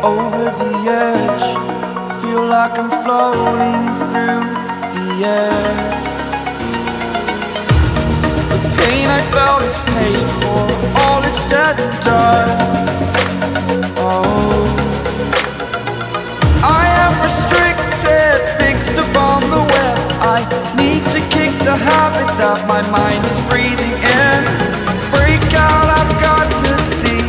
over the edge. Feel like I'm floating through the air. The pain I felt is paid for, all is said and done. Oh, I am restricted, fixed upon the web. I need to kick the habit that my mind is breathing in. Break out, I've got to see.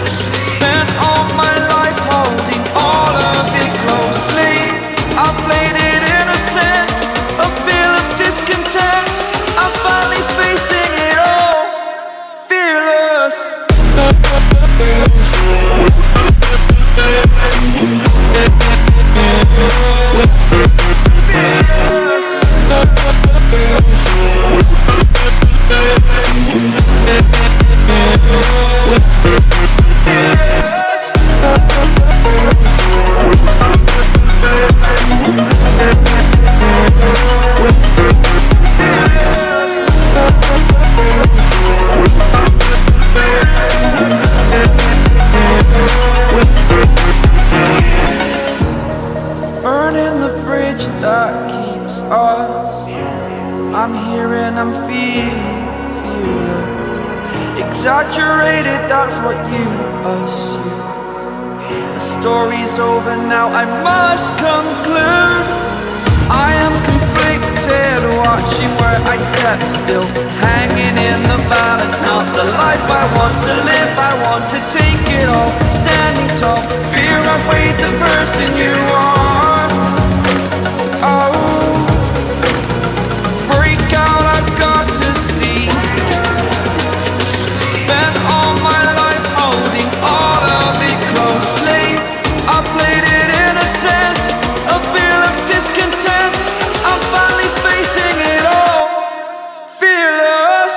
Spent all my life holding all of it closely. I played it innocent, a feel of discontent. I'm finally facing it all, fearless. Burning the bridge that keeps us. I'm here and I'm feeling fearless. Exaggerated, that's what you assume. The story's over now, I must conclude. I am conflicted, watching where I step still, hanging in the balance. Not the life I want to live, I want to take it all. Standing tall, fear outweighed the person you are. Oh, break out, I've got to see. Spent all my life holding all of it closely. I played it innocent, a feel of discontent. I'm finally facing it all, fearless.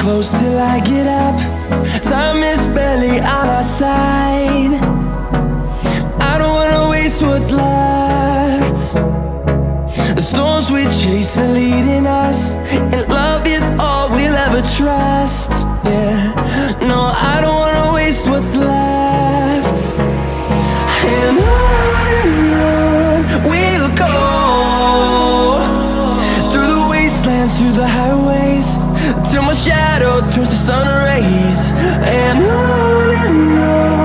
Close till I get up. Time is barely on our side. I don't wanna waste what's left. The storms we chase are leading us, and love is all we'll ever trust. Yeah, no, I don't wanna waste what's left. And on we'll go, through the wastelands, through the highways, till my shadow turns to sun rays. And on